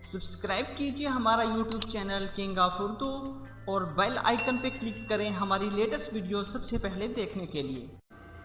Subscribe कीजिए हमारा YouTube channel king of Urdu और बेल आइकन पर क्लिक करें हमारी लेटेस्ट वीडियो सबसे पहले देखने के लिए।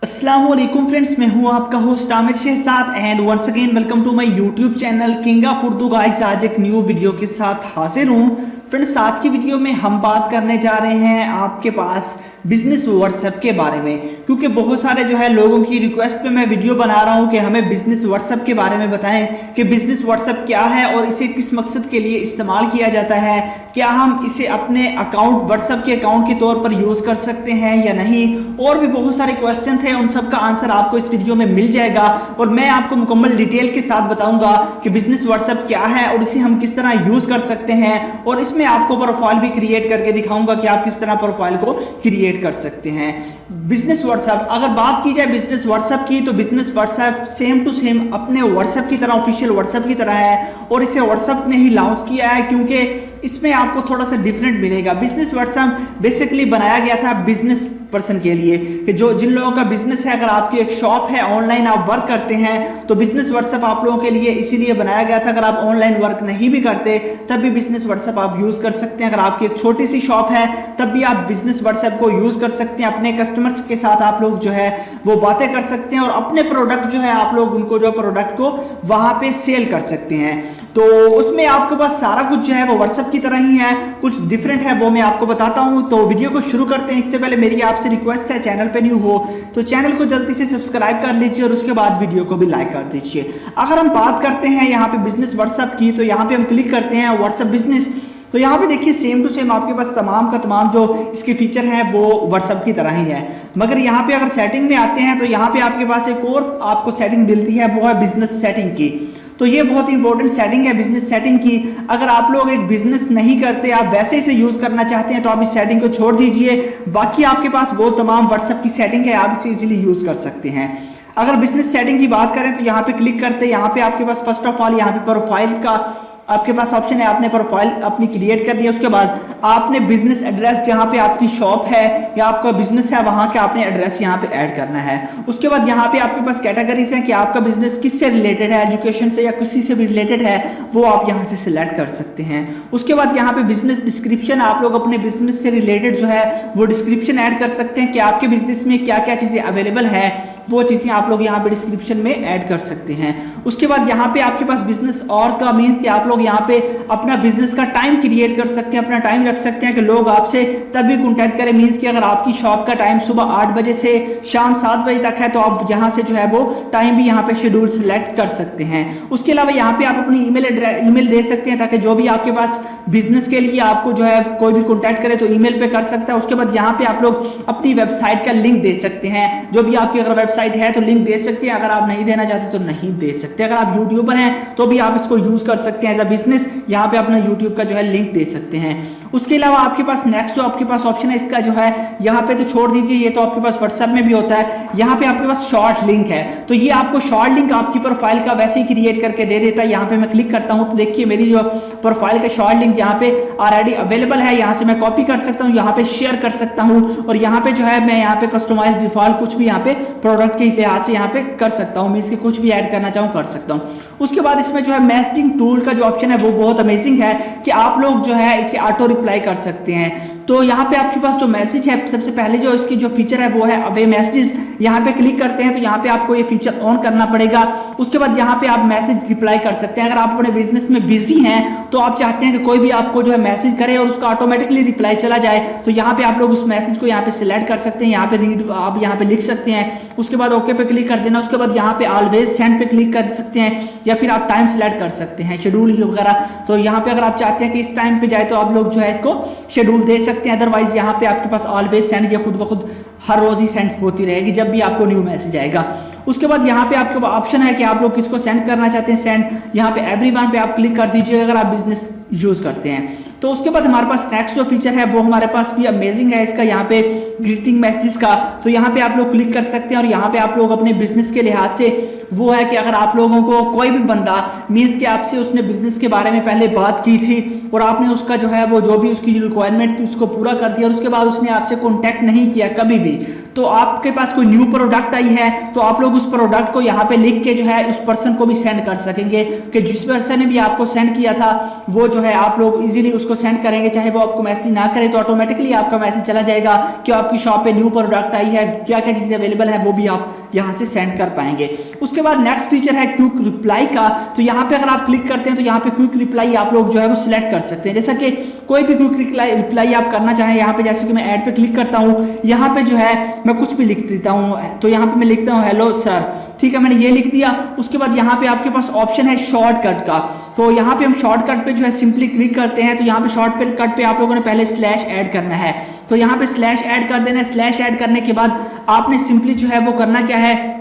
अस्सलाम वालेकुम फ्रेंड्स, मैं हूं आपका host Aamir Shahzad and once again welcome to my YouTube channel king of Urdu. Guys, आज एक न्यू वीडियो के साथ हाजिर हूं। फ्रेंड्स, आज की वीडियो में हम बात करने जा रहे हैं आपके पास बिजनेस व्हाट्सएप के बारे में, क्योंकि बहुत सारे जो है लोगों की रिक्वेस्ट पे मैं वीडियो बना रहा हूं कि हमें बिजनेस व्हाट्सएप के बारे में बताएं कि बिजनेस व्हाट्सएप क्या है और इसे किस मकसद के लिए इस्तेमाल किया जाता है। क्या हम इसे अपने अकाउंट व्हाट्सएप के अकाउंट के तौर पर यूज कर सकते हैं या नहीं, और भी बहुत सारे क्वेश्चन थे, उन सब का आंसर आपको इस वीडियो में मिल जाएगा और मैं आपको मुकम्मल डिटेल के साथ बताऊंगा कि बिजनेस व्हाट्सएप क्या है और इसे हम किस तरह यूज कर सकते हैं, और इसमें आपको प्रोफाइल भी क्रिएट करके दिखाऊंगा कि आप किस तरह प्रोफाइल को क्रिएट कर सकते हैं। बिजनेस व्हाट्सएप, अगर बात की जाए बिजनेस व्हाट्सएप की, तो business WhatsApp same to same अपने व्हाट्सएप की तरह, ऑफिशियल व्हाट्सएप की तरह है और इसे व्हाट्सएप ने ही लॉन्च किया है, क्योंकि इसमें आपको थोड़ा सा डिफरेंट मिलेगा। बिजनेस व्हाट्सएप बेसिकली बनाया गया था बिजनेस पर्सन के लिए कि जो जिन लोगों का बिजनेस है, अगर आपकी एक शॉप है, ऑनलाइन आप वर्क करते हैं, तो बिजनेस व्हाट्सएप आप लोगों के लिए इसीलिए बनाया गया था। अगर आप ऑनलाइन वर्क नहीं भी करते तब भी बिजनेस व्हाट्सएप आप यूज कर सकते हैं। अगर आपकी एक छोटी सी शॉप है तब भी आप बिजनेस व्हाट्सएप को यूज कर सकते हैं। अपने कस्टमर्स के साथ आप लोग जो है वो बातें कर सकते हैं और अपने प्रोडक्ट जो है आप लोग उनको जो प्रोडक्ट को वहां पे सेल कर सकते हैं। तो उसमें आपके पास सारा कुछ जो है वो व्हाट्सएप की तरह ही है, कुछ डिफरेंट है वो मैं आपको बताता हूं। तो वीडियो को शुरू करते हैं। इससे पहले मेरी आपसे रिक्वेस्ट है, चैनल पे न्यू हो तो चैनल को जल्दी से सब्सक्राइब कर लीजिए और उसके बाद वीडियो को भी लाइक कर दीजिए। अगर हम बात करते हैं यहाँ पे बिजनेस व्हाट्सएप की, तो यहाँ पे हम क्लिक करते हैं व्हाट्सएप बिजनेस। तो यहाँ पे देखिए सेम टू सेम आपके पास तमाम का तमाम जो इसके फीचर हैं वो व्हाट्सएप की तरह ही है, मगर यहाँ पे अगर सेटिंग में आते हैं तो यहाँ पे आपके पास एक और आपको सेटिंग मिलती है, वो है बिजनेस सेटिंग की। तो ये बहुत ही इंपॉर्टेंट सेटिंग है बिजनेस सेटिंग की। अगर आप लोग एक बिजनेस नहीं करते, आप वैसे इसे यूज करना चाहते हैं, तो आप इस सेटिंग को छोड़ दीजिए। बाकी आपके पास वो तमाम व्हाट्सएप की सेटिंग है, आप इसे इजीली यूज कर सकते हैं। अगर बिजनेस सेटिंग की बात करें तो यहाँ पे क्लिक करते हैं। यहाँ पे आपके पास फर्स्ट ऑफ ऑल यहाँ पे प्रोफाइल का आपके पास ऑप्शन है। आपने प्रोफाइल अपनी क्रिएट कर दिया, उसके बाद आपने बिजनेस एड्रेस जहां पे आपकी शॉप है या आपका बिजनेस है वहां के आपने एड्रेस यहां पे ऐड करना है। उसके बाद यहां पे आपके पास कैटेगरीज हैं कि आपका बिजनेस किससे रिलेटेड है, एजुकेशन से या किसी से भी रिलेटेड है, वो आप यहां से सिलेक्ट कर सकते हैं। उसके बाद यहां पे बिजनेस डिस्क्रिप्शन, आप लोग अपने बिजनेस से रिलेटेड जो है वो डिस्क्रिप्शन ऐड कर सकते हैं कि आपके बिजनेस में क्या क्या चीजें अवेलेबल है, वो चीजें आप लोग यहाँ पे डिस्क्रिप्शन में ऐड कर सकते हैं। उसके बाद यहाँ पे आपके पास बिजनेस और का मींस कि आप लोग यहाँ पे अपना बिजनेस का टाइम क्रिएट कर सकते हैं, अपना टाइम रख सकते हैं कि लोग आपसे तब भी कॉन्टैक्ट करें। मींस कि अगर आपकी शॉप का टाइम सुबह 8 बजे से शाम 7 बजे तक है, तो आप यहाँ से जो है वो टाइम भी यहाँ पे शेड्यूल सेलेक्ट कर सकते हैं। उसके अलावा यहाँ पे आप अपनी ईमेल दे सकते हैं, ताकि जो भी आपके पास बिजनेस के लिए आपको जो है कोई भी कॉन्टैक्ट करे तो ईमेल पे कर सकता है। उसके बाद यहाँ पे आप लोग अपनी वेबसाइट का लिंक दे सकते हैं, जो भी आपकी अगर वेबसाइट है तो लिंक दे सकते हैं, अगर आप नहीं देना चाहते तो नहीं दे सकते। अगर आप यूट्यूबर हैं तो भी आप इसको यूज कर सकते हैं एज अ बिजनेस, यहाँ पे अपना यूट्यूब का जो है लिंक दे सकते हैं। उसके अलावा आपके पास नेक्स्ट जो आपके पास ऑप्शन है इसका जो है यहाँ पे तो छोड़ दीजिए, ये तो आपके पास व्हाट्सएप में भी होता है। यहाँ पे आपके पास शॉर्ट लिंक है, तो ये आपको शॉर्ट लिंक आपकी प्रोफाइल का वैसे ही क्रिएट करके दे देता है। यहाँ पे मैं क्लिक करता हूँ तो देखिए मेरी जो प्रोफाइल का शॉर्ट लिंक यहाँ पे ऑलरेडी अवेलेबल है। यहाँ से मैं कॉपी कर सकता हूँ, यहाँ पे शेयर कर सकता हूँ और यहाँ पे जो है मैं यहाँ पे कस्टमाइज डिफॉल्ट कुछ भी यहाँ पे प्रोडक्ट के लिहाज से यहाँ पे कर सकता हूँ, मींस के कुछ भी ऐड करना चाहूँ कर सकता हूँ। उसके बाद इसमें जो है मैसेजिंग टूल का जो ऑप्शन है वो बहुत अमेजिंग है कि आप लोग जो है इसे ऑटो रिप्लाई कर सकते हैं। तो यहाँ पे आपके पास जो मैसेज है, सबसे पहले जो इसकी जो फीचर है वो है अवे मैसेजेस। यहाँ पे क्लिक करते हैं तो यहाँ पे आपको ये फीचर ऑन करना पड़ेगा। उसके बाद यहाँ पे आप मैसेज रिप्लाई कर सकते हैं। अगर आप अपने बिजनेस में बिजी हैं तो आप चाहते हैं कि कोई भी आपको जो है मैसेज करे और उसका ऑटोमेटिकली रिप्लाई चला जाए, तो यहाँ पे आप लोग उस मैसेज को यहाँ पे सिलेक्ट कर सकते हैं, यहाँ पे रीड आप यहाँ पे लिख सकते हैं। उसके बाद ओके पे क्लिक कर देना। उसके बाद यहाँ पे ऑलवेज सेंड पे क्लिक कर सकते हैं या फिर आप टाइम सिलेक्ट कर सकते हैं, शेड्यूल वगैरह। तो यहाँ पे अगर आप चाहते हैं कि इस टाइम पे जाए तो आप लोग जो है इसको शेड्यूल दे सकते हैं, अदरवाइज यहाँ पे आपके पास ऑलवेज सेंड, ये खुद ब खुद हर रोज ही सेंड होती रहेगी जब भी आपको न्यू मैसेज आएगा। उसके बाद यहाँ पे आपके ऑप्शन है कि आप लोग किसको सेंड करना चाहते हैं, सेंड। यहाँ पे एवरीवन पे आप क्लिक कर दीजिए अगर आप बिजनेस यूज करते हैं। तो उसके बाद हमारे पास नेक्स्ट जो फीचर है वो हमारे पास भी अमेजिंग है इसका, यहाँ पे ग्रीटिंग मैसेज का। तो यहाँ पे आप लोग क्लिक कर सकते हैं और यहाँ पे आप लोग अपने बिजनेस के लिहाज से वो है कि अगर आप लोगों को कोई भी बंदा मीन्स कि आपसे उसने बिजनेस के बारे में पहले बात की थी और आपने उसका जो है वो जो भी उसकी रिक्वायरमेंट थी उसको पूरा कर दिया और उसके बाद उसने आपसे कॉन्टैक्ट नहीं किया कभी भी, तो आपके पास कोई न्यू प्रोडक्ट आई है तो आप लोग उस प्रोडक्ट को यहाँ पे लिख के जो है उस पर्सन को भी सेंड कर सकेंगे कि जिस पर्सन ने भी आपको सेंड किया था वो जो है आप लोग इजीली उसको सेंड करेंगे, चाहे वो आपको मैसेज ना करे तो ऑटोमेटिकली आपका मैसेज चला जाएगा कि आपकी शॉप पे न्यू प्रोडक्ट आई है, क्या क्या चीजें अवेलेबल है वो भी आप यहाँ से सेंड कर पाएंगे। उसके बाद नेक्स्ट फीचर है क्विक रिप्लाई का। तो यहाँ पे अगर आप क्लिक करते हैं तो यहाँ पे क्विक रिप्लाई आप लोग जो है वो सिलेक्ट कर सकते हैं, जैसा कि कोई भी क्विक रिप्लाई आप करना चाहें। यहाँ पे जैसे कि मैं ऐड पे क्लिक करता हूँ, यहाँ पे जो है मैं कुछ भी लिख देता हूँ, तो यहाँ पे मैं लिखता हूँ हेलो सर, ठीक है, मैंने ये लिख दिया। उसके बाद यहाँ पे आपके पास ऑप्शन है शॉर्टकट का, तो यहाँ पे हम शॉर्टकट पे जो है सिंपली क्लिक करते हैं। तो यहाँ पे शॉर्टकट पे आप लोगों ने पहले स्लैश ऐड करना है, तो यहाँ पे स्लैश ऐड कर देना है। स्लैश ऐड करने के बाद आपने सिंपली जो है वो करना क्या है,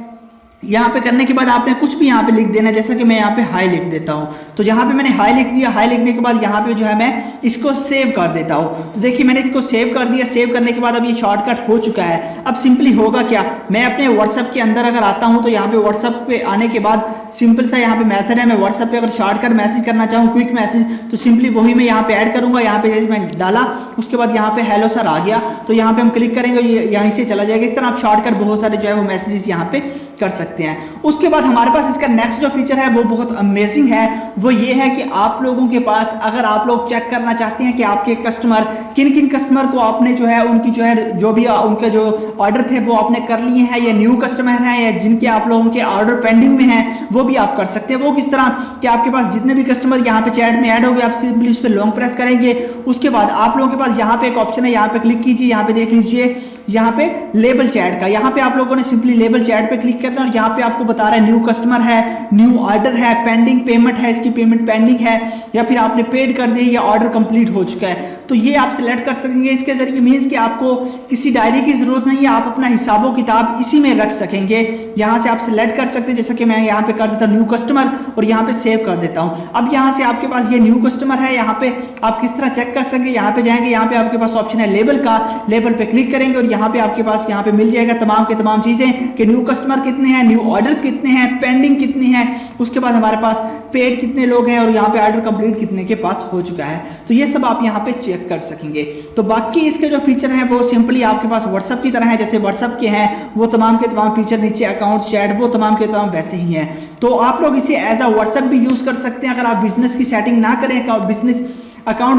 यहाँ पे करने के बाद आपने कुछ भी यहाँ पे लिख देना है, जैसा कि मैं यहाँ पे हाई लिख देता हूँ। तो यहाँ पे मैंने हाई लिख दिया। हाई लिखने के बाद यहाँ पे जो है मैं इसको सेव कर देता हूँ। तो देखिए मैंने इसको सेव कर दिया। सेव करने के बाद अब ये शॉर्टकट हो चुका है। अब सिंपली होगा क्या, मैं अपने व्हाट्सएप के अंदर अगर आता हूँ तो यहाँ पे व्हाट्सएप पे आने के बाद सिंपल सा यहाँ पे मेथड है, मैं व्हाट्सएप पे अगर शॉर्टकट मैसेज करना चाहूँ क्विक मैसेज तो सिंपली वही मैं यहाँ पे ऐड करूंगा। यहाँ पे मैं डाला, उसके बाद यहाँ पे हेलो सर आ गया, तो यहाँ पे हम क्लिक करेंगे, यहीं से चला जाएगा। इस तरह आप शॉर्टकट बहुत सारे जो है वो मैसेजेस यहाँ पे कर सकते हैं। उसके बाद हमारे पास इसका नेक्स्ट जो फीचर है वो बहुत अमेजिंग है, वो ये है कि आप लोगों के पास अगर आप लोग चेक करना चाहते हैं कि आपके कस्टमर किन किन कस्टमर को आपने जो है उनकी जो है जो भी उनके जो ऑर्डर थे वो आपने कर लिए हैं, या न्यू कस्टमर हैं या जिनके आप लोगों के ऑर्डर पेंडिंग में हैं, वो भी आप कर सकते हैं। वो किस तरह कि आपके पास जितने भी कस्टमर यहाँ पे चैट में ऐड हो गए, आप सिंपली उस पर लॉन्ग प्रेस करेंगे। उसके बाद आप लोगों के पास यहाँ पे एक ऑप्शन है, यहाँ पे क्लिक कीजिए, यहाँ पे देख लीजिए, यहाँ पे लेबल चैट का, यहाँ पे आप लोगों ने सिंपली लेबल चैट पे क्लिक करना और यहाँ पे आपको बता रहा है न्यू कस्टमर है, न्यू ऑर्डर है, पेंडिंग पेमेंट है, इसकी पेमेंट पेंडिंग है, या फिर आपने पेड कर दी या ऑर्डर कंप्लीट हो चुका है। तो ये आप सिलेक्ट कर सकेंगे इसके जरिए। मीन्स कि आपको किसी डायरी की जरूरत नहीं है, आप अपना हिसाबो किताब इसी में रख सकेंगे। यहाँ से आप सिलेक्ट कर सकते हैं, जैसा कि मैं यहाँ पे कर देता हूँ न्यू कस्टमर और यहाँ पे सेव कर देता हूँ। अब यहाँ से आपके पास ये न्यू कस्टमर है, यहाँ पे आप किस तरह चेक कर सकेंगे, यहाँ पे जाएंगे, यहाँ पे आपके पास ऑप्शन है लेबल का, लेबल पे क्लिक करेंगे और यहाँ पे आपके पास यहाँ पे मिल जाएगा तमाम के तमाम चीजें कि न्यू कस्टमर कितने हैं, न्यू ऑर्डर्स कितने हैं, पेंडिंग कितने हैं, उसके बाद हमारे पास पेड कितने लोग हैं और यहाँ पे ऑर्डर कंप्लीट कितने के पास हो चुका है। तो ये सब आप यहाँ पे चेक कर सकेंगे। तो बाकी इसके जो फीचर हैं वो सिंपली आपके पास व्हाट्सएप की तरह है, जैसे व्हाट्सएप के हैं वो तमाम के तमाम फीचर, नीचे अकाउंट चैट वो तमाम के तमाम वैसे ही हैं। तो आप लोग इसे एज अ व्हाट्सएप भी यूज कर सकते हैं। अगर आप बिजनेस की सेटिंग ना करें,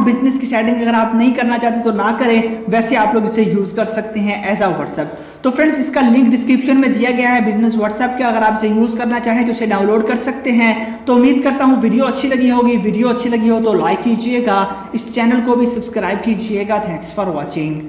बिजनेस की सेटिंग अगर आप नहीं करना चाहते तो ना करें, वैसे आप लोग इसे यूज कर सकते हैं एज अ व्हाट्सएप। तो फ्रेंड्स इसका लिंक डिस्क्रिप्शन में दिया गया है बिजनेस व्हाट्सएप का, अगर आप इसे यूज करना चाहें तो इसे डाउनलोड कर सकते हैं। तो उम्मीद करता हूं वीडियो अच्छी लगी होगी। वीडियो अच्छी लगी हो तो लाइक कीजिएगा, इस चैनल को भी सब्सक्राइब कीजिएगा। Thanks for watching.